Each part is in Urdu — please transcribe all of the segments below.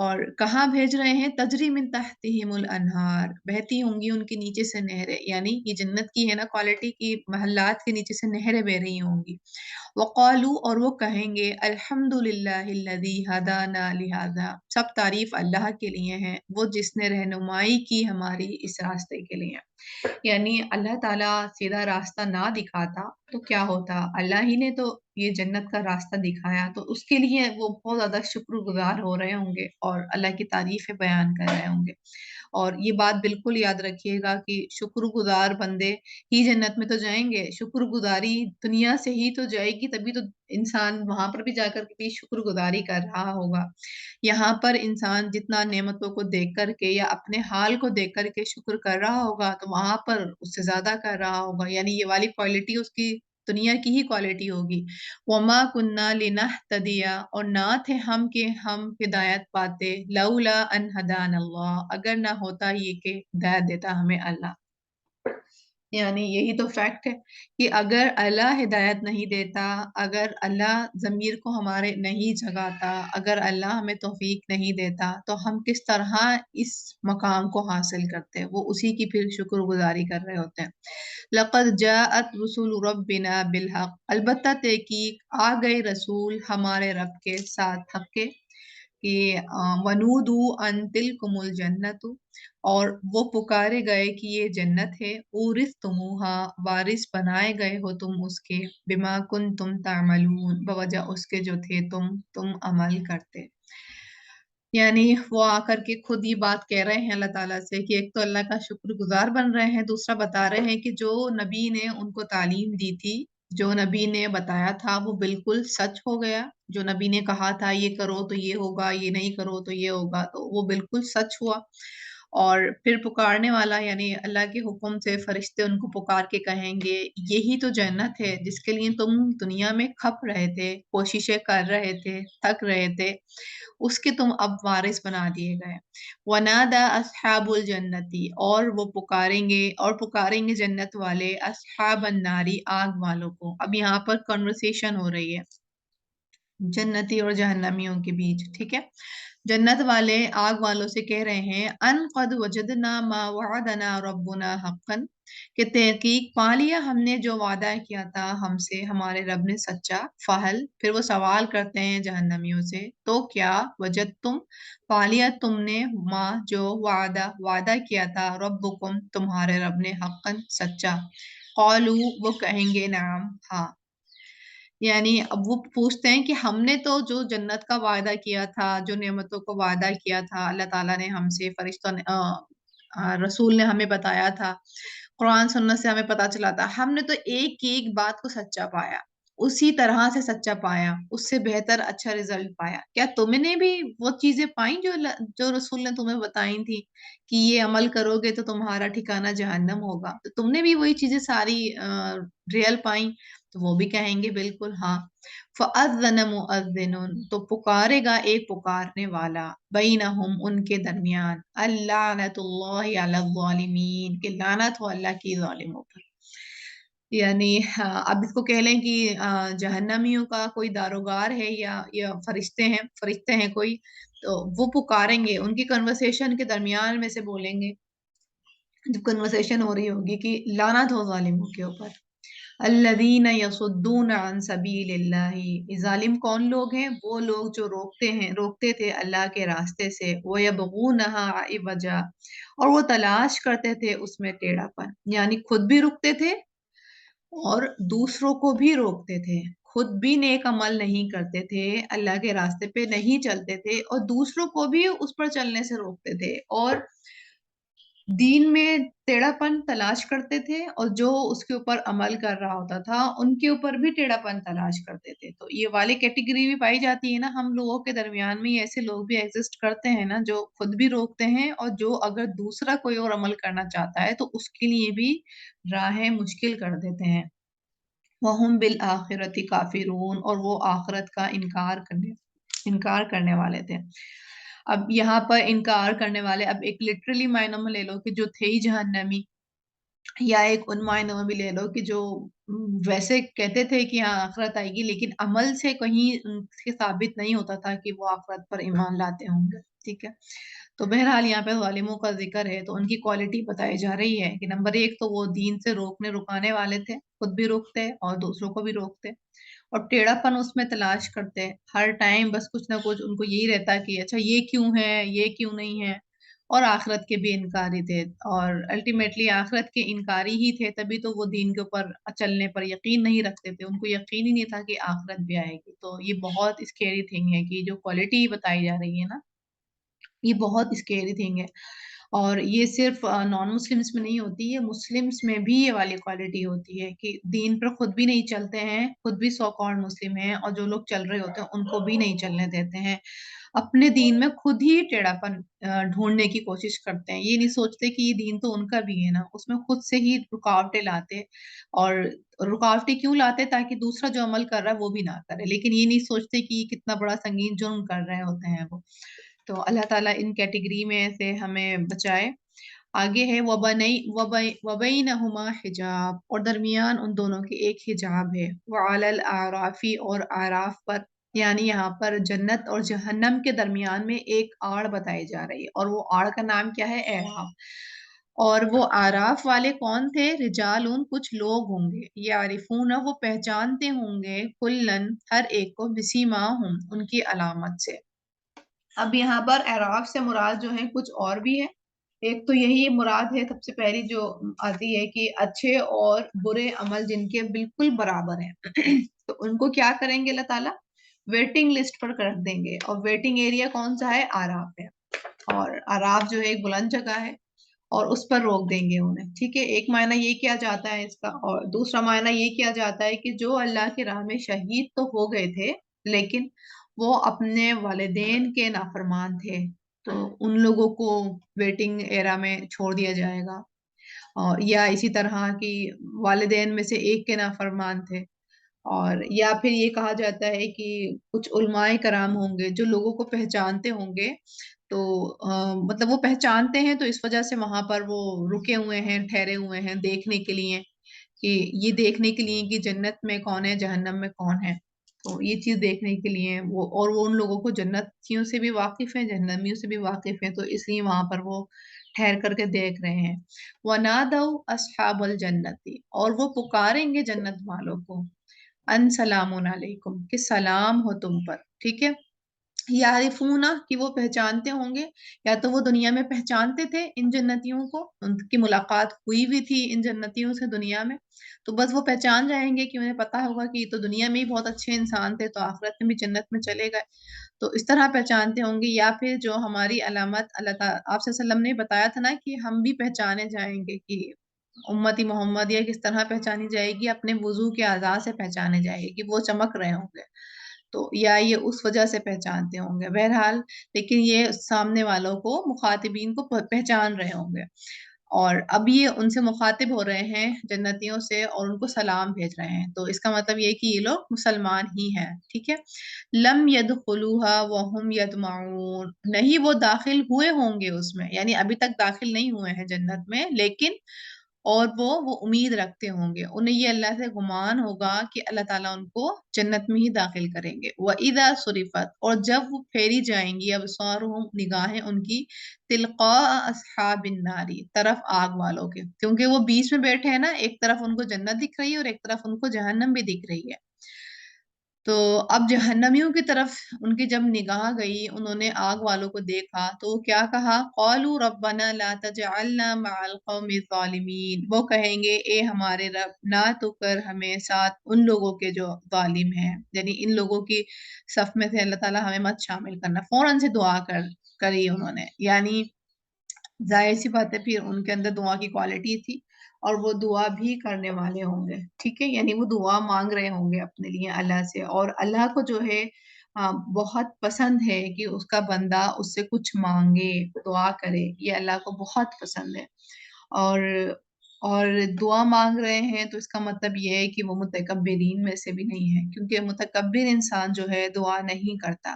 اور کہاں بھیج رہے ہیں؟ تجری من تحتہم الانہار، بہتی ہوں گی ان کے نیچے سے نہریں، یعنی یہ جنت کی ہے نا کوالٹی کی، محلات کے نیچے سے نہریں بہ رہی ہوں گی۔ وقالو، اور وہ کہیں گے الحمد للہ الذی ہدانا لہذا، سب تعریف اللہ کے لیے ہیں، وہ جس نے رہنمائی کی ہماری اس راستے کے لیے۔ یعنی اللہ تعالیٰ سیدھا راستہ نہ دکھاتا تو کیا ہوتا؟ اللہ ہی نے تو یہ جنت کا راستہ دکھایا، تو اس کے لیے وہ بہت زیادہ شکر گزار ہو رہے ہوں گے اور اللہ کی تعریفیں بیان کر رہے ہوں گے۔ اور یہ بات بالکل یاد رکھیے گا کہ شکر گزار بندے ہی جنت میں تو جائیں گے، شکر گزاری دنیا سے ہی تو جائے گی، تبھی تو انسان وہاں پر بھی جا کر کے بھی شکر گزاری کر رہا ہوگا۔ یہاں پر انسان جتنا نعمتوں کو دیکھ کر کے یا اپنے حال کو دیکھ کر کے شکر کر رہا ہوگا، تو وہاں پر اس سے زیادہ کر رہا ہوگا، یعنی یہ والی کوالٹی اس کی دنیا کی ہی کوالٹی ہوگی۔ وما کننا لنہتدی، اور نہ تھے ہم کہ ہم ہدایت پاتے، لولا ان ہدانا اللہ، اگر نہ ہوتا یہ کہ ہدایت دیتا ہمیں اللہ۔ یعنی یہی تو فیکٹ ہے کہ اگر اللہ ہدایت نہیں دیتا، اگر اللہ ضمیر کو ہمارے نہیں جگاتا، اگر اللہ ہمیں توفیق نہیں دیتا، تو ہم کس طرح اس مقام کو حاصل کرتے؟ وہ اسی کی پھر شکر گزاری کر رہے ہوتے ہیں۔ لقد جاءت رسول ربنا بالحق، البتہ تحقیق آ گئے رسول ہمارے رب کے ساتھ حق کے، کہ وَنُودُوا أَن تِلْكُمُ الْجَنَّةُ، اور وہ پکارے گئے کہ یہ جنت ہے، اورثتموها، وارث بنائے گئے ہو تم اس کے، بما کنتم تعملون، بوجہ اس کے جو تھے تم عمل کرتے۔ یعنی وہ آ کر کے خود یہ بات کہہ رہے ہیں اللہ تعالیٰ سے کہ ایک تو اللہ کا شکر گزار بن رہے ہیں، دوسرا بتا رہے ہیں کہ جو نبی نے ان کو تعلیم دی تھی، جو نبی نے بتایا تھا، وہ بالکل سچ ہو گیا۔ جو نبی نے کہا تھا یہ کرو تو یہ ہوگا، یہ نہیں کرو تو یہ ہوگا، تو وہ بالکل سچ ہوا۔ اور پھر پکارنے والا یعنی اللہ کے حکم سے فرشتے ان کو پکار کے کہیں گے یہی تو جنت ہے جس کے لیے تم دنیا میں کھپ رہے تھے، کوششیں کر رہے تھے، تھک رہے تھے، اس کے تم اب وارث بنا دیے گئے۔ وَنَادَى أَصْحَابُ الْجَنَّةِ، اور وہ پکاریں گے جنت والے اصحاب الناری، آگ والوں کو۔ اب یہاں پر کنورسیشن ہو رہی ہے جنتی اور جہنمیوں کے بیچ، ٹھیک ہے۔ جنت والے آگ والوں سے کہہ رہے ہیں ان قد وجدنا ما وعدنا ربنا حقا، کہ تحقیق پا لیا ہم نے جو وعدہ کیا تھا ہم سے ہمارے رب نے سچا۔ فہل، پھر وہ سوال کرتے ہیں جہنمیوں سے، تو کیا وجد تم، پا لیا تم نے، ما جو وعدہ کیا تھا، ربکم تمہارے رب نے، حقا سچا۔ قالو، وہ کہیں گے نعم، ہاں۔ یعنی اب وہ پوچھتے ہیں کہ ہم نے تو جو جنت کا وعدہ کیا تھا، جو نعمتوں کو وعدہ کیا تھا، اللہ تعالیٰ نے ہم سے، فرشتوں نے رسول نے ہمیں بتایا تھا، قرآن سننے سے ہمیں پتا چلا تھا، ہم نے تو ایک ایک بات کو سچا پایا، اسی طرح سے سچا پایا، اس سے بہتر اچھا رزلٹ پایا۔ کیا تم نے بھی وہ چیزیں پائیں جو رسول نے تمہیں بتائی تھی کہ یہ عمل کرو گے تو تمہارا ٹھکانہ جہنم ہوگا؟ تو تم نے بھی وہی چیزیں ساری ریئل پائیں؟ تو وہ بھی کہیں گے بالکل ہاں۔ فَأَذَّنَ مُؤَذِّنٌ، تو پکارے گا ایک پکارنے والا، بینہم ان کے درمیان، اللعنۃ اللہ علی الظالمین، کہ لعنت ہو اللہ کی ظالموں پر۔ یعنی اب اس کو کہہ لیں کہ جہنمیوں کا کوئی داروغار ہے یا فرشتے ہیں کوئی، تو وہ پکاریں گے، ان کی کنورسیشن کے درمیان میں سے بولیں گے، جب کنورسیشن ہو رہی ہوگی، کہ لعنت ہو ظالموں کے اوپر۔ الذین یصدون عن سبیل اللہ، ظالم کون لوگ ہیں؟ وہ لوگ جو روکتے تھے اللہ کے راستے سے، وَيَبْغُونَهَا عِوَجًا، اور وہ تلاش کرتے تھے اس میں ٹیڑھا پن، یعنی خود بھی رکتے تھے اور دوسروں کو بھی روکتے تھے، خود بھی نیک عمل نہیں کرتے تھے، اللہ کے راستے پہ نہیں چلتے تھے، اور دوسروں کو بھی اس پر چلنے سے روکتے تھے، اور دین میں ٹیڑھا پن تلاش کرتے تھے، اور جو اس کے اوپر عمل کر رہا ہوتا تھا ان کے اوپر بھی ٹیڑھا پن تلاش کرتے تھے۔ تو یہ والی کیٹیگری بھی پائی جاتی ہے نا ہم لوگوں کے درمیان میں، ایسے لوگ بھی ایگزسٹ کرتے ہیں نا، جو خود بھی روکتے ہیں، اور جو اگر دوسرا کوئی اور عمل کرنا چاہتا ہے تو اس کے لیے بھی راہیں مشکل کر دیتے ہیں۔ وَهُمْ بِالْآخِرَةِ كَافِرُونَ، اور وہ آخرت کا انکار کرنے والے تھے۔ اب یہاں پر انکار کرنے والے، اب ایک لٹرلی معنوں میں لے لو کہ جو تھے ہی جہنمی، یا ایک ان معنوں میں بھی لے لو کہ جو ویسے کہتے تھے کہ ہاں آخرت آئے گی، لیکن عمل سے کہیں ان سے ثابت نہیں ہوتا تھا کہ وہ آخرت پر ایمان لاتے ہوں گے۔ ٹھیک ہے. تو بہرحال یہاں پہ ظالموں کا ذکر ہے تو ان کی کوالٹی بتائی جا رہی ہے کہ نمبر ایک تو وہ دین سے رکانے والے تھے، خود بھی روکتے اور دوسروں کو بھی روکتے، اور ٹیڑھا پن اس میں تلاش کرتے ہر ٹائم، بس کچھ نہ کچھ ان کو یہی رہتا کہ اچھا یہ کیوں ہے، یہ کیوں نہیں ہے. اور آخرت کے بھی انکاری تھے، اور الٹیمیٹلی آخرت کے انکاری ہی تھے، تبھی تو وہ دین کے اوپر چلنے پر یقین نہیں رکھتے تھے. ان کو یقین ہی نہیں تھا کہ آخرت بھی آئے گی. تو یہ بہت اسکیری تھنگ ہے کہ جو کوالٹی بتائی جا رہی ہے نا، یہ بہت اسکیری تھنگ ہے. اور یہ صرف نان مسلمس میں نہیں ہوتی، یہ مسلمس میں بھی یہ والی کوالٹی ہوتی ہے کہ دین پر خود بھی نہیں چلتے ہیں، خود بھی سو کالڈ مسلم ہیں، اور جو لوگ چل رہے ہوتے ہیں ان کو بھی نہیں چلنے دیتے ہیں. اپنے دین میں خود ہی ٹیڑھا پن ڈھونڈنے کی کوشش کرتے ہیں. یہ نہیں سوچتے کہ یہ دین تو ان کا بھی ہے نا، اس میں خود سے ہی رکاوٹیں لاتے. اور رکاوٹیں کیوں لاتے؟ تاکہ دوسرا جو عمل کر رہا ہے وہ بھی نہ کرے، لیکن یہ نہیں سوچتے کہ یہ کتنا بڑا سنگین جرم کر رہے ہوتے ہیں وہ. تو اللہ تعالیٰ ان کیٹیگری میں سے ہمیں بچائے. آگے ہے وَبَيْنَهُمَا حجاب، اور درمیان ان دونوں کے ایک حجاب ہے. وَعَلَى الْأَعْرَافِ، اور آراف پر، یعنی یہاں پر جنت اور جہنم کے درمیان میں ایک آڑ بتائی جا رہی ہے، اور وہ آڑ کا نام کیا ہے؟ اعراف. اور وہ آراف والے کون تھے؟ رجالون، کچھ لوگ ہوں گے، یعرفون، وہ پہچانتے ہوں گے، کلن، ہر ایک کو، بسیماہم، ان کی علامت سے. اب یہاں پر اعراف سے مراد جو ہے کچھ اور بھی ہے. ایک تو یہی مراد ہے سب سے پہلی جو آتی ہے کہ اچھے اور برے عمل جن کے بالکل برابر ہیں تو ان کو کیا کریں گے اللہ تعالیٰ؟ ویٹنگ لسٹ پر رکھ دیں گے. اور ویٹنگ ایریا کون سا ہے؟ آراف ہے. اور آراف جو ہے ایک بلند جگہ ہے، اور اس پر روک دیں گے انہیں. ٹھیک ہے، ایک معنی یہ کیا جاتا ہے اس کا، اور دوسرا معنی یہ کیا جاتا ہے کہ جو اللہ کی راہ میں شہید تو ہو گئے تھے لیکن وہ اپنے والدین کے نافرمان تھے، تو ان لوگوں کو ویٹنگ ایرا میں چھوڑ دیا جائے گا. اور یا اسی طرح کی والدین میں سے ایک کے نافرمان تھے. اور یا پھر یہ کہا جاتا ہے کہ کچھ علماء کرام ہوں گے جو لوگوں کو پہچانتے ہوں گے، تو مطلب وہ پہچانتے ہیں تو اس وجہ سے وہاں پر وہ رکے ہوئے ہیں، ٹھہرے ہوئے ہیں دیکھنے کے لیے، کہ یہ دیکھنے کے لیے کہ جنت میں کون ہے، جہنم میں کون ہے. تو یہ چیز دیکھنے کے لیے وہ، اور وہ ان لوگوں کو جنتیوں سے بھی واقف ہیں، جہنمیوں سے بھی واقف ہیں، تو اس لیے وہاں پر وہ ٹھہر کر کے دیکھ رہے ہیں. وَنَادَوْا أَصْحَابَ الْجَنَّةِ، اور وہ پکاریں گے جنت والوں کو، ان سلام علیکم، کہ سلام ہو تم پر. ٹھیک ہے، یعرفون، کہ وہ پہچانتے ہوں گے، یا تو وہ دنیا میں پہچانتے تھے ان جنتیوں کو، ان کی ملاقات ہوئی بھی تھی ان جنتیوں سے دنیا میں، تو بس وہ پہچان جائیں گے کہ انہیں پتا ہوگا کہ یہ تو دنیا میں ہی بہت اچھے انسان تھے تو آخرت میں بھی جنت میں چلے گئے. تو اس طرح پہچانتے ہوں گے. یا پھر جو ہماری علامت اللہ تعالیٰ آپ صلی اللہ علیہ وسلم نے بتایا تھا نا کہ ہم بھی پہچانے جائیں گے، کہ امتی محمدیہ کس طرح پہچانی جائے گی؟ اپنے وضو کے اعضاء سے پہچانے جائے گی کہ وہ چمک رہے ہوں گے. تو یا یہ اس وجہ سے پہچانتے ہوں گے بہرحال، لیکن یہ سامنے والوں کو، مخاطبین کو پہچان رہے ہوں گے. اور اب یہ ان سے مخاطب ہو رہے ہیں جنتیوں سے، اور ان کو سلام بھیج رہے ہیں. تو اس کا مطلب یہ کہ یہ لوگ مسلمان ہی ہیں. ٹھیک ہے، لم يدخلوها وهم يطمعون، نہیں وہ داخل ہوئے ہوں گے اس میں، یعنی ابھی تک داخل نہیں ہوئے ہیں جنت میں، لیکن اور وہ امید رکھتے ہوں گے، انہیں یہ اللہ سے گمان ہوگا کہ اللہ تعالیٰ ان کو جنت میں ہی داخل کریں گے. وَإِذَا صُرِفَتْ، اور جب وہ پھیری جائیں گی ابصارهم، نگاہیں ان کی، تلقاء اصحاب النار، طرف آگ والوں کے، کیونکہ وہ بیچ میں بیٹھے ہیں نا، ایک طرف ان کو جنت دکھ رہی ہے اور ایک طرف ان کو جہنم بھی دکھ رہی ہے. تو اب جہنمیوں کی طرف ان کی جب نگاہ گئی، انہوں نے آگ والوں کو دیکھا تو وہ کیا کہا؟ قالوا ربنا لا تجعلنا مع القوم الظالمین، وہ کہیں گے اے ہمارے رب، نہ تو کر ہمیں ساتھ ان لوگوں کے جو ظالم ہیں، یعنی ان لوگوں کی صف میں سے اللہ تعالیٰ ہمیں مت شامل کرنا. فوراً سے دعا کری انہوں نے، یعنی ظاہر سی بات ہے پھر ان کے اندر دعا کی کوالٹی تھی، اور وہ دعا بھی کرنے والے ہوں گے. ٹھیک ہے، یعنی وہ دعا مانگ رہے ہوں گے اپنے لیے اللہ سے، اور اللہ کو جو ہے بہت پسند ہے کہ اس کا بندہ اس سے کچھ مانگے، دعا کرے، یہ اللہ کو بہت پسند ہے. اور اور دعا مانگ رہے ہیں تو اس کا مطلب یہ ہے کہ وہ متکبرین میں سے بھی نہیں ہے، کیونکہ متکبر انسان جو ہے دعا نہیں کرتا.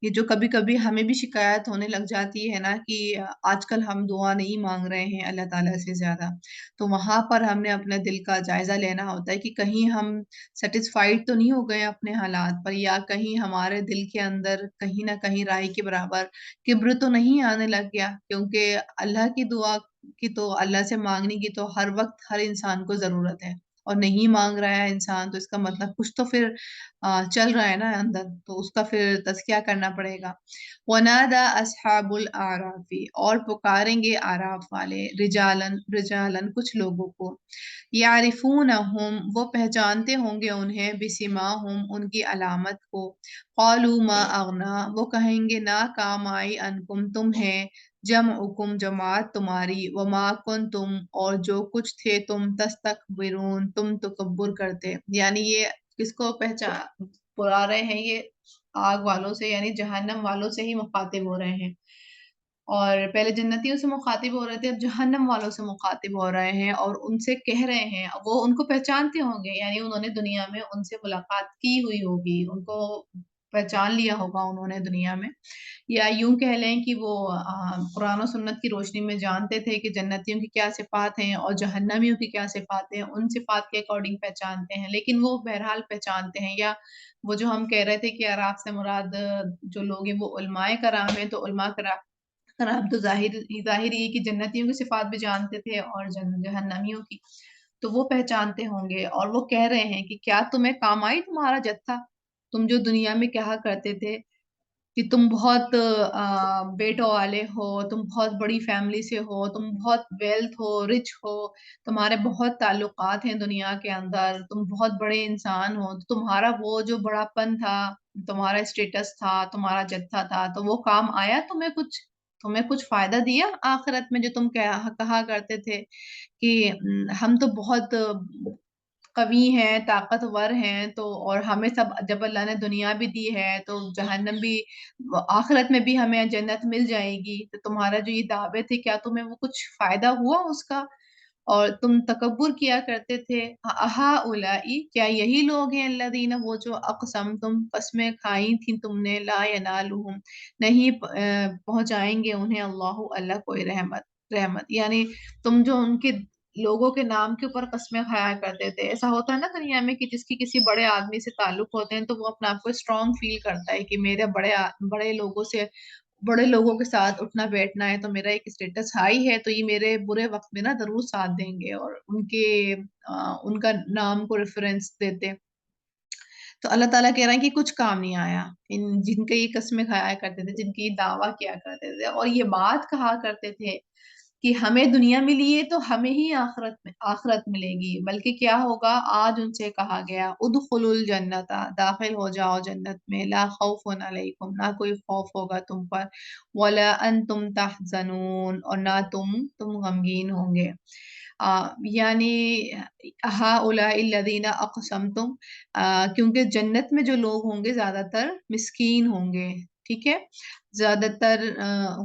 یہ جو کبھی کبھی ہمیں بھی شکایت ہونے لگ جاتی ہے نا کہ آج کل ہم دعا نہیں مانگ رہے ہیں اللہ تعالیٰ سے زیادہ، تو وہاں پر ہم نے اپنے دل کا جائزہ لینا ہوتا ہے کہ کہیں ہم سیٹسفائیڈ تو نہیں ہو گئے اپنے حالات پر، یا کہیں ہمارے دل کے اندر کہیں نہ کہیں رائی کے برابر کبر تو نہیں آنے لگ گیا، کیونکہ اللہ کی دعا کی تو اللہ سے مانگنے کی تو ہر وقت ہر انسان کو ضرورت ہے، اور نہیں مانگ رہا ہے انسان تو اس کا مطلب کچھ تو پھر چل رہا ہے نا اندر، تو اس کا پھر تزکیہ کرنا پڑے گا۔ وَنَادَى أَصْحَابُ الْأَعْرَافِ، اور پکاریں گے آراف والے، رجالن رجالن کچھ لوگوں کو، يَعْرِفُونَهُمْ وہ پہچانتے ہوں گے انہیں، بِسِمَاهُمْ ان کی علامت کو، قَالُوا مَا أَغْنَىٰ وہ کہیں گے نہ کام آئی انکم تمہیں، جمعکم جماعت تمہاری، وما کنتم اور جو کچھ تھے تم، تستکبرون تم تکبر کرتے، یعنی یہ کس کو پہچان بلا رہے ہیں، یہ آگ والوں سے یعنی جہنم والوں سے ہی مخاطب ہو رہے ہیں، اور پہلے جنتیوں سے مخاطب ہو رہے تھے، اب جہنم والوں سے مخاطب ہو رہے ہیں، اور ان سے کہہ رہے ہیں، وہ ان کو پہچانتے ہوں گے، یعنی انہوں نے دنیا میں ان سے ملاقات کی ہوئی ہوگی، ان کو پہچان لیا ہوگا انہوں نے دنیا میں، یا یوں کہہ لیں کہ وہ قرآن و سنت کی روشنی میں جانتے تھے کہ جنتیوں کی کیا صفات ہیں اور جہنمیوں کی کیا صفات ہیں، ان صفات کے اکارڈنگ پہچانتے ہیں، لیکن وہ بہرحال پہچانتے ہیں، یا وہ جو ہم کہہ رہے تھے کہ اعراف سے مراد جو لوگ ہیں وہ علماء کرام ہیں، تو علماء کرام تو ظاہر یہ کہ جنتیوں کی صفات بھی جانتے تھے اور جہنمیوں کی، تو وہ پہچانتے ہوں گے، اور وہ کہہ رہے ہیں کہ کیا تمہیں کام آئی تمہارا جتھا، تم جو دنیا میں کہا کرتے تھے کہ تم بہت بیٹوں والے ہو، تم بہت بڑی فیملی سے ہو، تم بہت ویلتھ ہو، رچ ہو، تمہارے بہت تعلقات ہیں دنیا کے اندر، تم بہت بڑے انسان ہو، تو تمہارا وہ جو بڑا پن تھا، تمہارا اسٹیٹس تھا، تمہارا جتھا تھا، تو وہ کام آیا تمہیں کچھ فائدہ دیا آخرت میں، جو تم کہا کرتے تھے کہ ہم تو بہت قوی ہیں، طاقتور ہیں، تو اور ہمیں سب جب اللہ نے دنیا بھی دی ہے تو جہنم بھی، آخرت میں بھی ہمیں جنت مل جائے گی، تو تمہارا جو یہ دعوے تھے کیا تمہیں وہ کچھ فائدہ ہوا اس کا، اور تم تکبر کیا کرتے تھے، اہؤلاء کیا یہی لوگ ہیں، الذین وہ جو اقسمتم قسمیں کھائی تھیں تم نے، لا ینالہم نہیں پہنچائیں گے انہیں اللہ کوئی رحمت، یعنی تم جو ان کے لوگوں کے نام کے اوپر قسمیں کھایا کرتے تھے، ایسا ہوتا ہے نا دنیا میں کہ جس کی کسی بڑے آدمی سے تعلق ہوتے ہیں تو وہ اپنے آپ کو اسٹرانگ فیل کرتا ہے کہ میرے بڑے لوگوں کے ساتھ اٹھنا بیٹھنا ہے، تو میرا ایک اسٹیٹس ہائی ہے، تو یہ میرے برے وقت میں نا ضرور ساتھ دیں گے، اور ان کا نام کو ریفرنس دیتے، تو اللہ تعالیٰ کہہ رہا ہے کہ کچھ کام نہیں آیا، جن کے یہ قسمیں کھایا کرتے تھے، جن کی یہ دعویٰ کیا کرتے تھے، اور یہ بات کہا کرتے تھے کہ ہمیں دنیا ملی ہے تو ہمیں ہی آخرت ملے گی، بلکہ کیا ہوگا، آج ان سے کہا گیا ادخلوا الجنت داخل ہو جاؤ جنت میں، لا خوف علیکم نہ کوئی خوف ہوگا تم پر، ولا انتم تحزنون اور نہ تم غمگین ہوں گے، یعنی ہؤلاء الذین اقسمتم، کیونکہ جنت میں جو لوگ ہوں گے زیادہ تر مسکین ہوں گے، ٹھیک ہے، زیادہ تر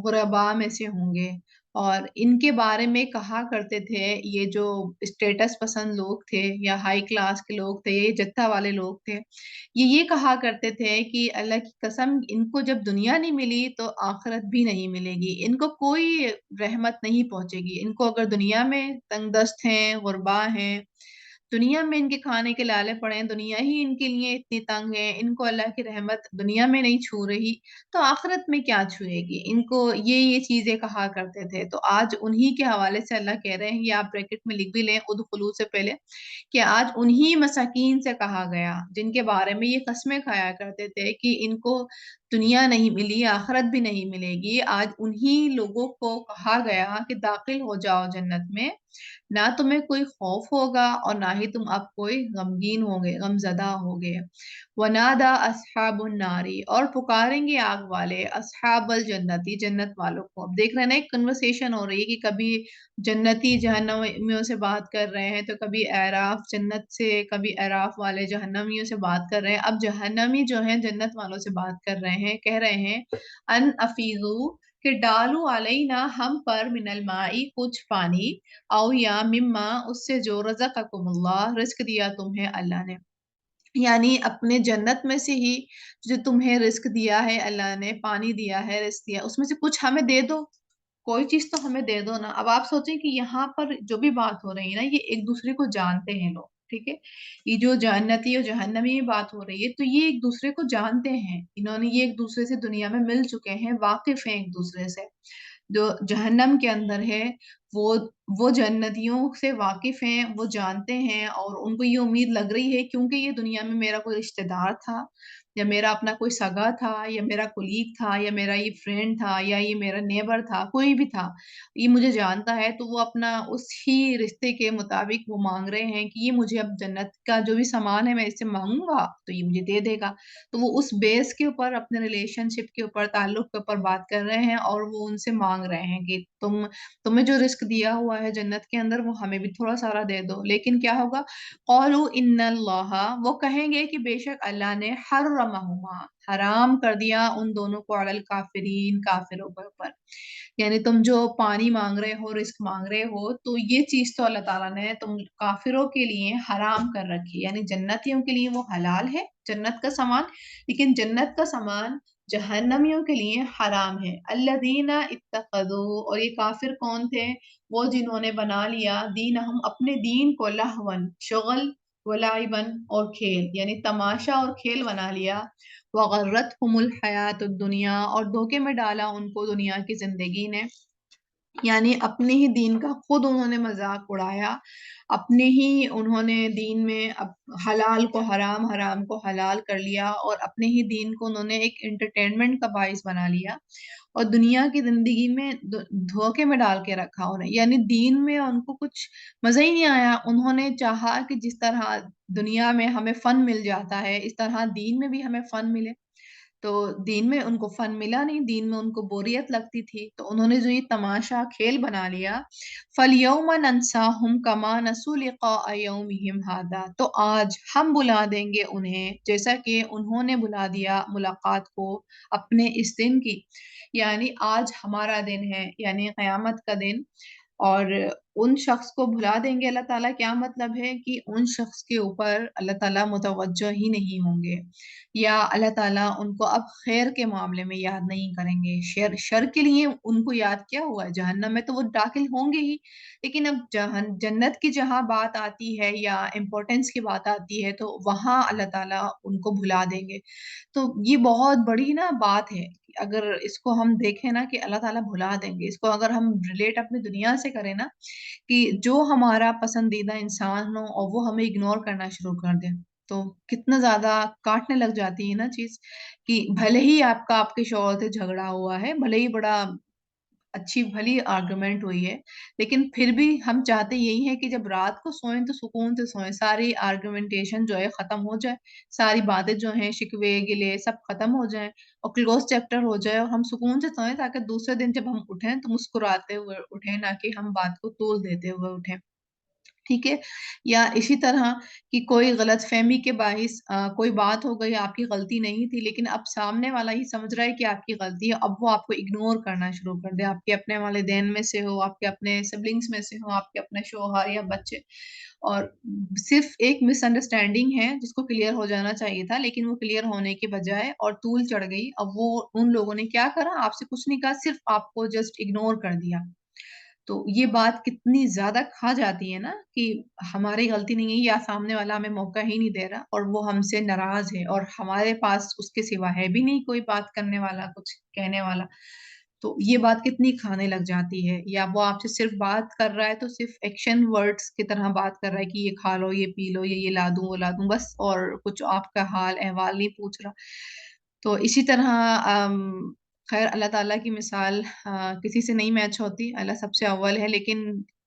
غرباء میں سے ہوں گے، اور ان کے بارے میں کہا کرتے تھے یہ جو اسٹیٹس پسند لوگ تھے یا ہائی کلاس کے لوگ تھے، یہ جتھا والے لوگ تھے، یہ کہا کرتے تھے کہ اللہ کی قسم ان کو جب دنیا نہیں ملی تو آخرت بھی نہیں ملے گی، ان کو کوئی رحمت نہیں پہنچے گی، ان کو اگر دنیا میں تنگ دست ہیں، غربا ہیں، دنیا میں ان کے کھانے کے لالے پڑے ہیں، دنیا ہی ان کے لیے اتنی تنگ ہے، ان کو اللہ کی رحمت دنیا میں نہیں چھو رہی تو آخرت میں کیا چھوئے گی، ان کو یہ چیزیں کہا کرتے تھے، تو آج انہی کے حوالے سے اللہ کہہ رہے ہیں، یہ آپ بریکٹ میں لکھ بھی لیں ادخلوا سے پہلے، کہ آج انہی مساکین سے کہا گیا جن کے بارے میں یہ قسمیں کھایا کرتے تھے کہ ان کو دنیا نہیں ملی، آخرت بھی نہیں ملے گی، آج انہی لوگوں کو کہا گیا کہ داخل ہو جاؤ جنت میں، نہ تمہیں کوئی خوف ہوگا اور نہ ہی تم اب کوئی غمگین ہوگے، غمزدہ ہوگے، وَنَادَى أَصْحَابُ النَّارِ اور پکاریں گے آگ والے، اصحاب الجنتی جنت والوں کو، اب دیکھ رہے ہیں نا ایک کنورسیشن ہو رہی ہے کہ کبھی جنتی جہنمیوں سے بات کر رہے ہیں، تو کبھی اعراف جنت سے، کبھی اعراف والے جہنمیوں سے بات کر رہے ہیں، اب جہنمی جو ہیں جنت والوں سے بات کر رہے ہیں، کہہ رہے ہیں ان افیضو کہ ڈالو علینا ہم پر من الماء کچھ پانی، او یا مما اس سے جو رزقکم اللہ رزق دیا تمہیں اللہ نے، یعنی اپنے جنت میں سے ہی جو تمہیں رزق دیا ہے اللہ نے، پانی دیا ہے، رزق دیا، اس میں سے کچھ ہمیں دے دو، کوئی چیز تو ہمیں دے دو نا۔ اب آپ سوچیں کہ یہاں پر جو بھی بات ہو رہی ہے نا، یہ ایک دوسرے کو جانتے ہیں لوگ، ٹھیک ہے؟ یہ جو جنتی اور جہنمی میں بات ہو رہی ہے، تو یہ ایک دوسرے کو جانتے ہیں، انہوں نے یہ ایک دوسرے سے دنیا میں مل چکے ہیں، واقف ہیں ایک دوسرے سے۔ جو جہنم کے اندر ہے، وہ وہ جنتیوں سے واقف ہیں، وہ جانتے ہیں، اور ان کو یہ امید لگ رہی ہے کیونکہ یہ دنیا میں میرا کوئی رشتہ دار تھا، یا میرا اپنا کوئی سگا تھا، یا میرا کولیگ تھا، یا میرا یہ فرینڈ تھا، یا یہ میرا نیبر تھا، کوئی بھی تھا، یہ مجھے جانتا ہے، تو وہ اپنا اس ہی رشتے کے مطابق وہ مانگ رہے ہیں کہ یہ مجھے اب جنت کا جو بھی سامان ہے میں اس سے مانگوں گا تو یہ مجھے دے دے گا۔ تو وہ اس بیس کے اوپر، اپنے ریلیشن شپ کے اوپر، تعلق کے اوپر بات کر رہے ہیں، اور وہ ان سے مانگ رہے ہیں کہ تمہیں جو رزق دیا ہوا ہے جنت کے اندر وہ ہمیں بھی تھوڑا سارا دے دو۔ لیکن کیا ہوگا؟ قالوا ان اللہ، وہ کہیں گے کہ بے شک اللہ نے حرمہما، حرام کر دیا ان دونوں کو، علی الکافرین، کافروں کے اوپر۔ یعنی تم جو پانی مانگ رہے ہو، رزق مانگ رہے ہو، تو یہ چیز تو اللہ تعالیٰ نے تم کافروں کے لیے حرام کر رکھی، یعنی جنتیوں کے لیے وہ حلال ہے جنت کا سامان، لیکن جنت کا سامان جہنمیوں کے لیے حرام ہے۔ الذین اتخذوا، اور یہ کافر کون تھے؟ وہ جنہوں نے بنا لیا دینہم، اپنے دین کو، لہون، شغل، ولعبن، اور کھیل، یعنی تماشا اور کھیل بنا لیا، وغرتہم الحیات الدنیا، اور دھوکے میں ڈالا ان کو دنیا کی زندگی نے، یعنی اپنے ہی دین کا خود انہوں نے مذاق اڑایا، اپنے ہی انہوں نے دین میں حلال کو حرام، حرام کو حلال کر لیا، اور اپنے ہی دین کو انہوں نے ایک انٹرٹینمنٹ کا باعث بنا لیا، اور دنیا کی زندگی میں دھوکے میں ڈال کے رکھا انہیں، یعنی دین میں ان کو کچھ مزہ ہی نہیں آیا۔ انہوں نے چاہا کہ جس طرح دنیا میں ہمیں فن مل جاتا ہے، اس طرح دین میں بھی ہمیں فن ملے، تو دین میں ان کو فن ملا نہیں، دین میں ان کو بوریت لگتی تھی، تو انہوں نے جو یہ تماشا کھیل بنا لیا، فَالْيَوْمَ نَنْسَاهُمْ كَمَا نَسُوا لِقَاءَ يَوْمِهِمْ هَذَا، تو آج ہم بلا دیں گے انہیں جیسا کہ انہوں نے بلا دیا ملاقات کو اپنے اس دن کی، یعنی آج ہمارا دن ہے، یعنی قیامت کا دن، اور ان شخص کو بھلا دیں گے اللہ تعالیٰ، کیا مطلب ہے کہ ان شخص کے اوپر اللہ تعالیٰ متوجہ ہی نہیں ہوں گے، یا اللہ تعالیٰ ان کو اب خیر کے معاملے میں یاد نہیں کریں گے، شر کے لیے ان کو یاد کیا ہوا ہے، جہنم میں تو وہ داخل ہوں گے ہی، لیکن اب جنت کی جہاں بات آتی ہے یا امپورٹنس کی بات آتی ہے تو وہاں اللہ تعالیٰ ان کو بھلا دیں گے۔ تو یہ بہت بڑی نا بات ہے، اگر اس کو ہم دیکھیں نا کہ اللہ تعالیٰ بھلا دیں گے، اس کو اگر ہم ریلیٹ اپنی دنیا سے کریں نا، کہ جو ہمارا پسندیدہ انسان ہو اور وہ ہمیں اگنور کرنا شروع کر دے، تو کتنا زیادہ کاٹنے لگ جاتی ہے نا چیز، کہ بھلے ہی آپ کے شوہر سے جھگڑا ہوا ہے، بھلے ہی بڑا اچھی بھلی آرگومنٹ ہوئی ہے، لیکن پھر بھی ہم چاہتے یہی ہے کہ جب رات کو سوئیں تو سکون سے سوئیں، ساری آرگومنٹیشن جو ہے ختم ہو جائے، ساری باتیں جو ہیں شکوے گلے سب ختم ہو جائیں، اور کلوز چیپٹر ہو جائے، اور ہم سکون سے سوئیں، تاکہ دوسرے دن جب ہم اٹھیں تو مسکراتے ہوئے اٹھیں، نہ کہ ہم بات کو طول دیتے ہوئے اٹھیں، ٹھیک ہے؟ یا اسی طرح کہ کوئی غلط فہمی کے باعث کوئی بات ہو گئی، آپ کی غلطی نہیں تھی، لیکن اب سامنے والا ہی سمجھ رہا ہے کہ آپ کی غلطی ہے، اب وہ آپ کو اگنور کرنا شروع کر دے، آپ کے اپنے والدین میں سے ہو، آپ کے اپنے سبلنگس میں سے ہو، آپ کے اپنے شوہر یا بچے، اور صرف ایک مس انڈرسٹینڈنگ ہے جس کو کلیئر ہو جانا چاہیے تھا، لیکن وہ کلیئر ہونے کے بجائے اور طول چڑھ گئی، اب وہ ان لوگوں نے کیا کرا، آپ سے کچھ نہیں کہا، صرف آپ کو جسٹ اگنور کر دیا۔ تو یہ بات کتنی زیادہ کھا جاتی ہے نا، کہ ہماری غلطی نہیں ہے، یا سامنے والا ہمیں موقع ہی نہیں دے رہا اور وہ ہم سے ناراض ہے، اور ہمارے پاس اس کے سوا ہے بھی نہیں کوئی بات کرنے والا، کچھ کہنے والا، تو یہ بات کتنی کھانے لگ جاتی ہے، یا وہ آپ سے صرف بات کر رہا ہے تو صرف ایکشن ورڈز کی طرح بات کر رہا ہے کہ یہ کھا لو، یہ پی لو، یہ لا دوں وہ لا دوں بس، اور کچھ آپ کا حال احوال نہیں پوچھ رہا۔ تو اسی طرح خیر اللہ تعالیٰ کی مثال کسی سے نہیں میچ ہوتی، اللہ سب سے اول ہے، لیکن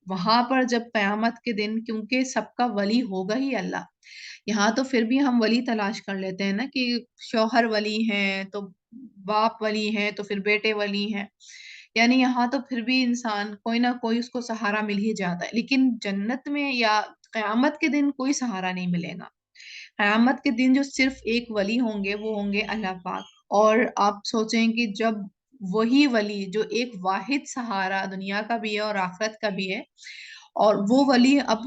وہاں پر جب قیامت کے دن، کیونکہ سب کا ولی ہوگا ہی اللہ، یہاں تو پھر بھی ہم ولی تلاش کر لیتے ہیں نا، کہ شوہر ولی ہیں تو باپ ولی ہیں تو پھر بیٹے ولی ہیں، یعنی یہاں تو پھر بھی انسان کوئی نہ کوئی اس کو سہارا مل ہی جاتا ہے، لیکن جنت میں یا قیامت کے دن کوئی سہارا نہیں ملے گا۔ قیامت کے دن جو صرف ایک ولی ہوں گے وہ ہوں گے اللہ پاک، اور آپ سوچیں کہ جب وہی ولی جو ایک واحد سہارا دنیا کا بھی ہے اور آخرت کا بھی ہے، اور وہ ولی اب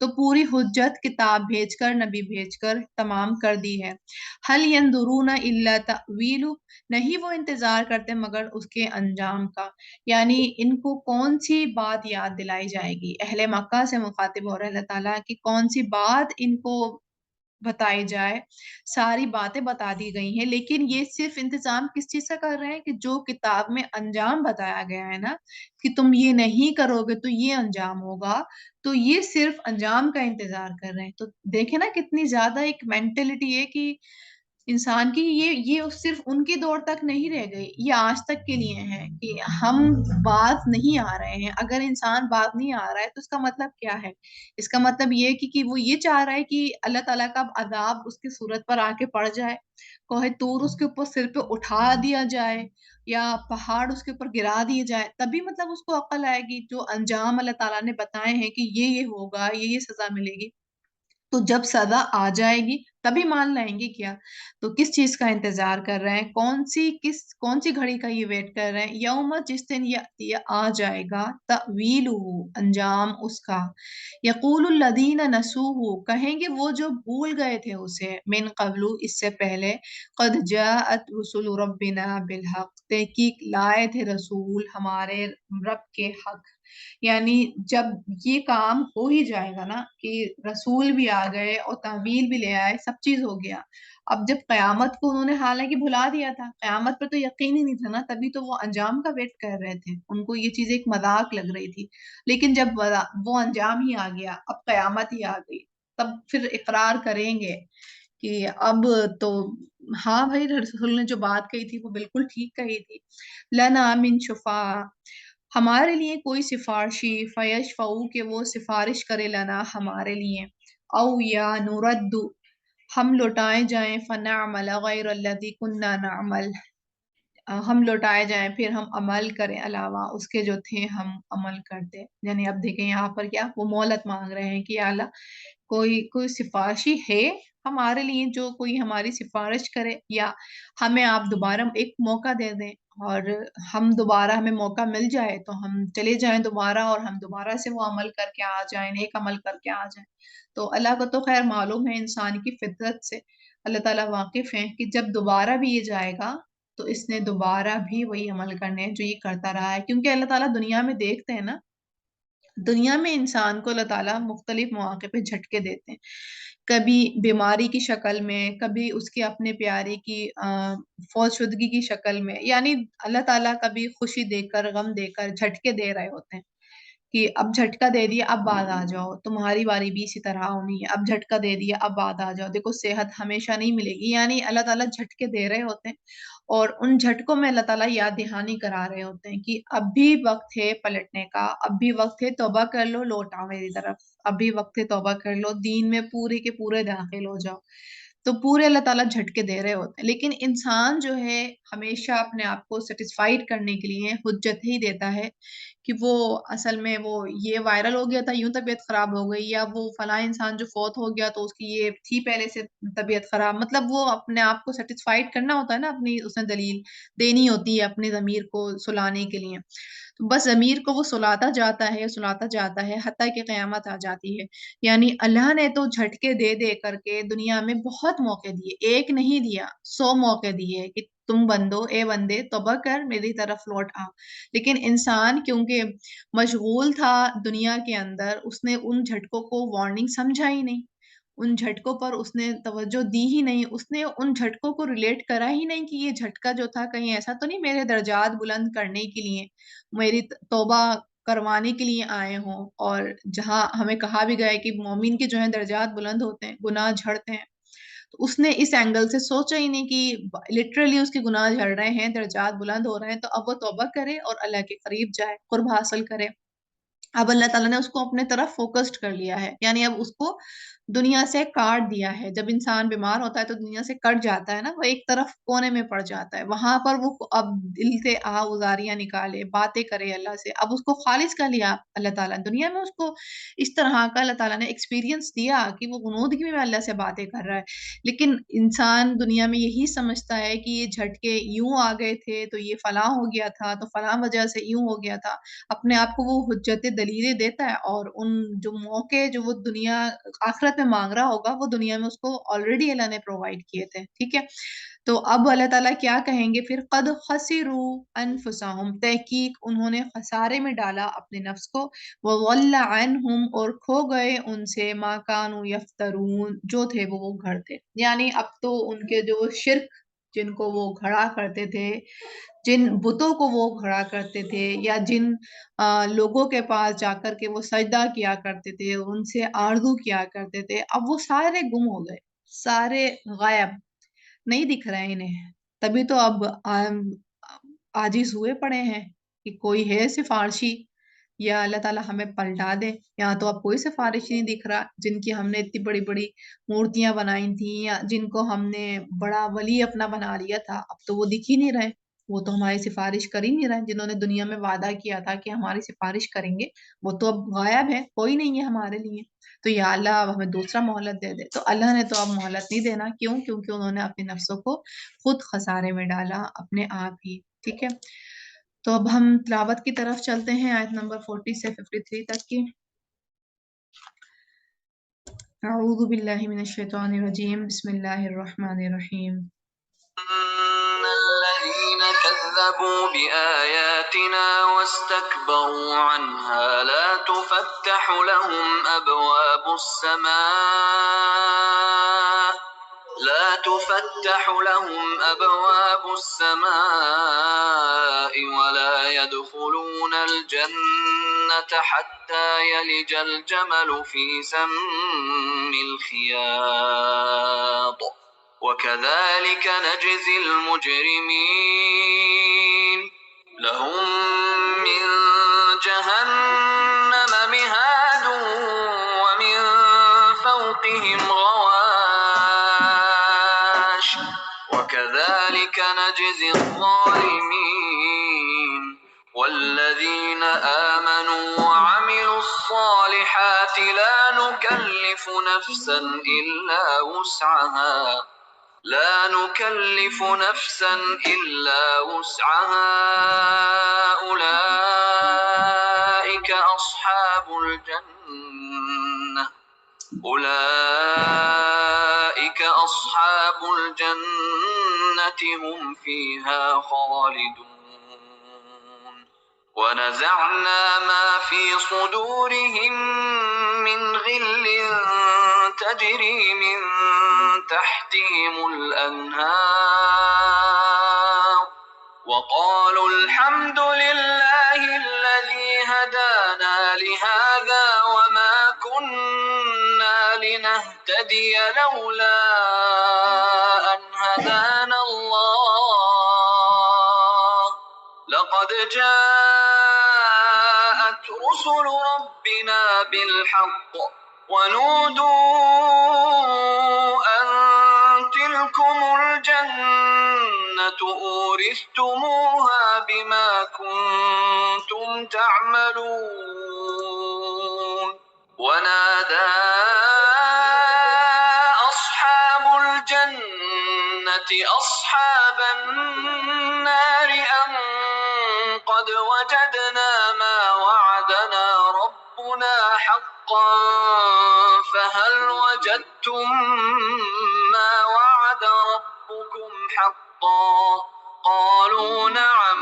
تو پوری حجت کتاب بھیج کر، نبی بھیج کر تمام کر دی ہے۔ حل ينظرون الا تأویل، نہیں وہ انتظار کرتے مگر اس کے انجام کا، یعنی ان کو کون سی بات یاد دلائی جائے گی؟ اہل مکہ سے مخاطب ہو رہا ہے اللہ تعالیٰ کہ کون سی بات ان کو بتائی جائے؟ ساری باتیں بتا دی گئی ہیں، لیکن یہ صرف انتظام کس چیز کا کر رہے ہیں کہ جو کتاب میں انجام بتایا گیا ہے نا کہ تم یہ نہیں کرو گے تو یہ انجام ہوگا، تو یہ صرف انجام کا انتظار کر رہے ہیں۔ تو دیکھیں نا کتنی زیادہ ایک مینٹلٹی ہے کہ انسان کی یہ صرف ان کی دور تک نہیں رہ گئی، یہ آج تک کے لیے ہے کہ ہم بات نہیں آ رہے ہیں۔ اگر انسان بات نہیں آ رہا ہے تو اس کا مطلب کیا ہے؟ اس کا مطلب یہ کہ وہ یہ چاہ رہا ہے کہ اللہ تعالیٰ کا عذاب اس کی صورت پر آ کے پڑ جائے، کوہ طور اس کے اوپر سر پہ اٹھا دیا جائے یا پہاڑ اس کے اوپر گرا دیے جائے، تبھی مطلب اس کو عقل آئے گی۔ جو انجام اللہ تعالیٰ نے بتائے ہیں کہ یہ ہوگا، یہ سزا ملے گی، تو جب سزا آ جائے گی تبھی مان لیں گے کیا؟ تو کس چیز کا انتظار کر رہے ہیں؟ کون سی گھڑی کا یہ ویٹ کر رہے ہیں؟ یوم، جس دن یہ آ جائے گا، تأویلہ، انجام اس کا، یقول الذین نسوہ، کہیں گے وہ جو بھول گئے تھے اسے، من قبل، اس سے پہلے، قد جاءت رسل ربنا بالحق، تحقیق لائے تھے رسول ہمارے رب کے حق، یعنی جب یہ کام ہو ہی جائے گا نا کہ رسول بھی آ گئے اور تحویل بھی لے آئے، سب چیز ہو گیا، اب جب قیامت کو انہوں نے حالانکہ بھلا دیا تھا، قیامت پر تو یقین ہی نہیں تھا نا، تبھی تو وہ انجام کا ویٹ کر رہے تھے، ان کو یہ چیز ایک مذاق لگ رہی تھی، لیکن جب وہ انجام ہی آ گیا، اب قیامت ہی آ گئی، تب پھر اقرار کریں گے کہ اب تو ہاں بھائی رسول نے جو بات کہی تھی وہ بالکل ٹھیک کہی تھی۔ لنا من شفاء، ہمارے لیے کوئی سفارشی، فیشفعوا، کہ وہ سفارش کرے، لنا ہمارے لیے، او یا نرد، ہم لوٹائے جائیں، فنعمل غیر الذی کننا نعمل، ہم لوٹائے جائیں پھر ہم عمل کریں علاوہ اس کے جو تھے ہم عمل کرتے، یعنی اب دیکھیں یہاں پر کیا وہ مہلت مانگ رہے ہیں کہ یا اللہ کوئی سفارشی ہے ہمارے لیے جو کوئی ہماری سفارش کرے، یا ہمیں آپ دوبارہ ایک موقع دے دیں اور ہم دوبارہ ہمیں موقع مل جائے تو ہم چلے جائیں دوبارہ اور ہم دوبارہ سے وہ عمل کر کے آ جائیں، نیک عمل کر کے آ جائیں۔ تو اللہ کو تو خیر معلوم ہے انسان کی فطرت سے، اللہ تعالیٰ واقف ہیں کہ جب دوبارہ بھی یہ جائے گا تو اس نے دوبارہ بھی وہی عمل کرنے ہیں جو یہ کرتا رہا ہے، کیونکہ اللہ تعالیٰ دنیا میں دیکھتے ہیں نا، دنیا میں انسان کو اللہ تعالیٰ مختلف مواقع پہ جھٹکے دیتے ہیں، کبھی بیماری کی شکل میں، کبھی اس کے اپنے پیارے کی فوت شدگی کی شکل میں، یعنی اللہ تعالیٰ کبھی خوشی دے کر، غم دے کر جھٹکے دے رہے ہوتے ہیں کہ اب جھٹکا دے دیا اب بعد آ جاؤ، تمہاری باری بھی اسی طرح ہونی ہے، اب جھٹکا دے دیا اب بعد آ جاؤ، دیکھو صحت ہمیشہ نہیں ملے گی، یعنی اللہ تعالیٰ جھٹکے دے رہے ہوتے ہیں اور ان جھٹکوں میں اللہ تعالیٰ یاد دہانی کرا رہے ہوتے ہیں کہ اب بھی وقت ہے پلٹنے کا، اب بھی وقت ہے توبہ کر لو، لوٹ آؤ میری طرف، اب بھی وقت ہے توبہ کر لو، دین میں پورے کے پورے داخل ہو جاؤ، تو پورے اللہ تعالیٰ جھٹکے دے رہے ہوتے ہیں، لیکن انسان جو ہے ہمیشہ اپنے آپ کو سیٹسفائیڈ کرنے کے لیے حجت ہی دیتا ہے کہ وہ اصل میں وہ یہ وائرل ہو گیا تھا یوں طبیعت خراب ہو گئی، یا وہ فلاں انسان جو فوت ہو گیا تو اس کی یہ تھی پہلے سے طبیعت خراب، مطلب وہ اپنے آپ کو سیٹسفائیڈ کرنا ہوتا ہے نا، اپنی اس نے دلیل دینی ہوتی ہے اپنی ضمیر کو سلانے کے لیے، تو بس ضمیر کو وہ سلاتا جاتا ہے حتیٰ کہ قیامت آ جاتی ہے، یعنی اللہ نے تو جھٹکے دے دے کر کے دنیا میں بہت موقع دیے، ایک نہیں دیا 100 موقع دیے کہ تم بندو، اے بندے توبہ کر میری طرف لوٹ آ، لیکن انسان کیونکہ مشغول تھا دنیا کے اندر، اس نے ان جھٹکوں کو وارننگ سمجھا ہی نہیں، ان جھٹکوں پر اس نے توجہ دی ہی نہیں، اس نے ان جھٹکوں کو ریلیٹ کرا ہی نہیں کہ یہ جھٹکا جو تھا کہیں ایسا تو نہیں میرے درجات بلند کرنے کے لیے، میری توبہ کروانے کے لیے آئے ہوں، اور جہاں ہمیں کہا بھی گیا ہے کہ مومن کے جو ہیں درجات بلند ہوتے ہیں، گناہ جھڑتے ہیں، تو اس نے اس اینگل سے سوچا ہی نہیں کہ لٹرلی اس کے گناہ جھڑ رہے ہیں، درجات بلند ہو رہے ہیں، تو اب وہ توبہ کرے اور اللہ کے قریب جائے، قرب حاصل کرے۔ اب اللہ تعالیٰ نے اس کو اپنے طرف فوکسڈ کر لیا ہے، یعنی اب اس کو دنیا سے کاٹ دیا ہے۔ جب انسان بیمار ہوتا ہے تو دنیا سے کٹ جاتا ہے نا، وہ ایک طرف کونے میں پڑ جاتا ہے، وہاں پر وہ اب دل سے گزاریاں نکالے، باتیں کرے اللہ سے۔ اب اس کو خالص کر لیا اللہ تعالیٰ نے، دنیا میں اس کو اس طرح کا اللہ تعالیٰ نے ایکسپیرینس دیا کہ وہ غنودگی میں اللہ سے باتیں کر رہا ہے۔ لیکن انسان دنیا میں یہی سمجھتا ہے کہ یہ جھٹکے یوں آ گئے تھے تو یہ فلاں ہو گیا تھا، تو فلاں وجہ سے یوں ہو گیا تھا، اپنے آپ کو وہ حجت دلیلیں دیتا ہے، اور ان جو موقع جو وہ دنیا آخرت میں مانگ رہا ہوگا وہ دنیا میں اس کو آلریڈی اللہ نے پرووائڈ کیے تھے، ٹھیک ہے۔ تو اب اللہ تعالیٰ کیا کہیں گے پھر؟ قد خسروا انفسہم، تحقیق انہوں نے خسارے میں ڈالا اپنے نفس کو، وضل عنہم، اور کھو گئے ان سے ما کانوا یفترون، جو تھے وہ گھڑتے، یعنی اب تو ان کے جو شرک جن کو وہ گھڑا کرتے تھے، جن بتوں کو وہ کھڑا کرتے تھے، یا جن لوگوں کے پاس جا کر کے وہ سجدہ کیا کرتے تھے، ان سے آرزو کیا کرتے تھے، اب وہ سارے گم ہو گئے، سارے غائب، نہیں دکھ رہے انہیں۔ تبھی تو اب عاجز ہوئے پڑے ہیں کہ کوئی ہے سفارشی، یا اللہ تعالیٰ ہمیں پلٹا دے۔ یہاں تو اب کوئی سفارش نہیں دکھ رہا، جن کی ہم نے اتنی بڑی بڑی مورتیاں بنائی تھیں، یا جن کو ہم نے بڑا ولی اپنا بنا لیا تھا، اب تو وہ دکھ ہی نہیں رہے، وہ تو ہماری سفارش کر ہی نہیں رہے، جنہوں نے دنیا میں وعدہ کیا تھا کہ ہماری سفارش کریں گے، وہ تو اب غائب ہے، کوئی نہیں ہے ہمارے لیے۔ تو یا اللہ اب ہمیں دوسرا مہلت دے دے۔ تو اللہ نے تو اب مہلت نہیں دینا، کیوں؟ کیونکہ انہوں نے اپنے نفسوں کو خود خسارے میں ڈالا، اپنے آپ ہی، ٹھیک ہے۔ تو اب ہم تلاوت کی طرف چلتے ہیں، آیت نمبر 40 سے 53 تک کی۔ اعوذ باللہ من الشیطان الرجیم، بسم اللہ الرحمن الرحیم۔ إن الذين كذبوا بآياتنا واستكبروا عنها لا تفتح لهم أبواب السماء ولا يدخلون الجنة حتى يلج الجمل في سم الخياط وكذلك نجزي المجرمين لهم من جهنم مهاد ومن فوقهم غواش وكذلك نجزي الظالمين والذين آمنوا وعملوا الصالحات لا نكلف نفسا إلا وسعها أولئك أصحاب الجنة هم فيها خالدون ونزعنا ما في صدورهم من غل تجري من تحتهم الأنهار وقالوا الحمد لله الذي هدانا لهذا وما كنا لنهتدي لولا أن هدانا الله لقد جاءت رسل ربنا بالحق ونودوا أن تلكم الجنة أورثتموها بما كنتم تعملون ونادى أصحاب الجنة أصحاب النار أن قد وجدنا ما وعدنا ربنا حقا فهل وجدتم ما وعد ربكم حقا قالوا نعم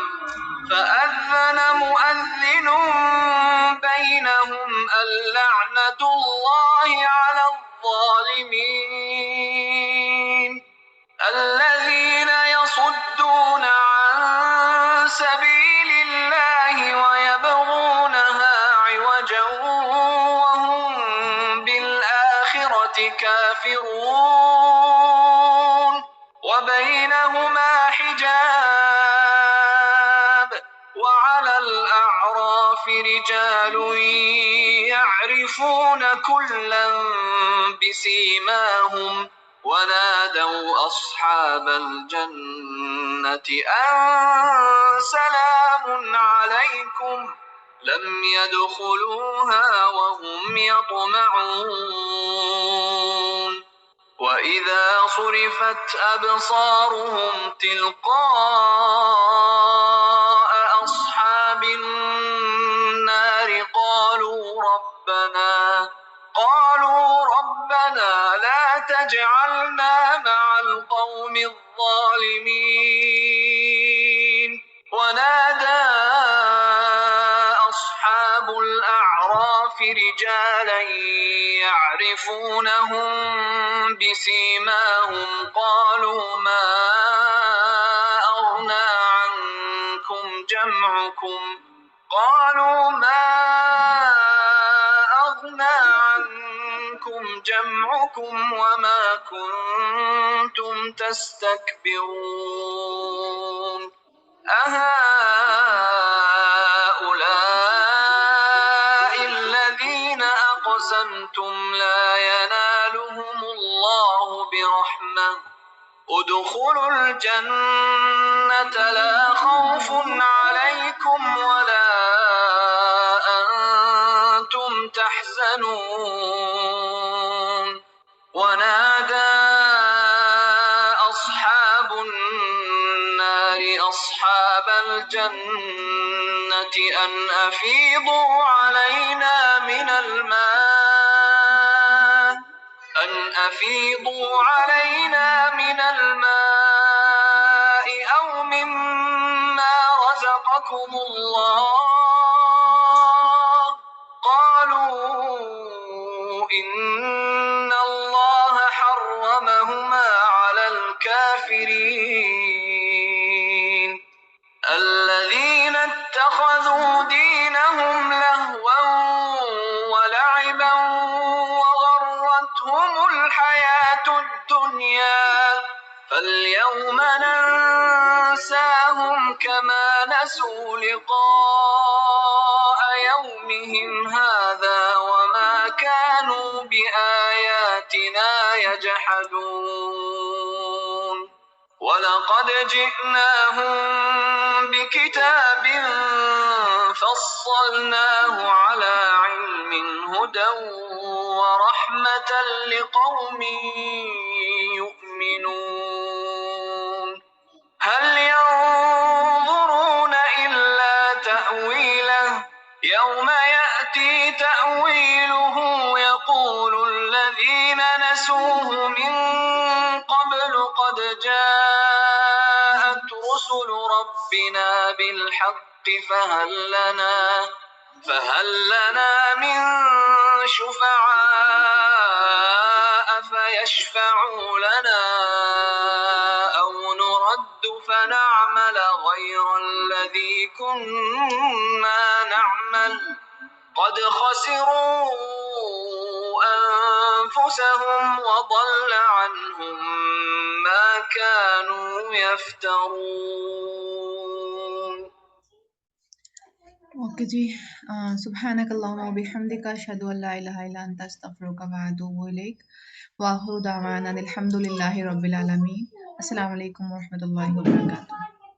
فأذن مؤذن بينهم اللعنة الله على الظالمين الذين يصدون عن سبيل الله ويبغونها عوجا وهم بالآخرة كافرون وبينهما حجاب وعلى الأعراف رجال يعرفون كلا بسيماهم ونادوا أصحاب الجنة أن سلام عليكم لم يدخلوها وهم يطمعون وإذا صرفت أبصارهم تلقاء أصحاب النار قالوا ربنا لا تجعلنا مع القوم الظالمين ونادى أصحاب الأعراف رجالا يعرفونهم بسيماهم قالوا ما أغنى عنكم جمعكم وما كنتم تستكبرون أهؤلاء الذين أقسمتم لا ينالهم الله برحمة ادخلوا الجنة لا خوف عليكم ولا أنتم تحزنون ونادى أصحاب النار أصحاب الجنة أن أفيضوا علينا من الماء أو مما رزقكم الله قالوا إن الله حرمهما على الكافرين الذين اتخذوا دينهم لهوا ولعبا وغرتهم الحياة الدنيا فاليوم ننساهم كما نسوا لقاء يومهم هذا وما كانوا بآياتنا يجحدون ولقد جئناهم بكتاب فصلناه على علم هدى ورحمة لقوم يؤمنون هل ينظرون إلا تأويله يوم يأتي تأويله يقول الذين نسوه من قبل قد جاءت رسل ربنا بالحق فهل لنا من شفعاء فيشفعوا لنا أو نرد فنعمل غير الذي كنا نعمل قد خسروا أنفسهم وضل عنهم ما كانوا يفترون. اوکے جی، سبحانک اللہم و بحمدک اشہد ان لا الہ الا انت استغفرک و اتوب الیک وآخر دعوانا الحمد للہ رب العالمین. السلام علیکم ورحمۃ اللہ وبرکاتہ.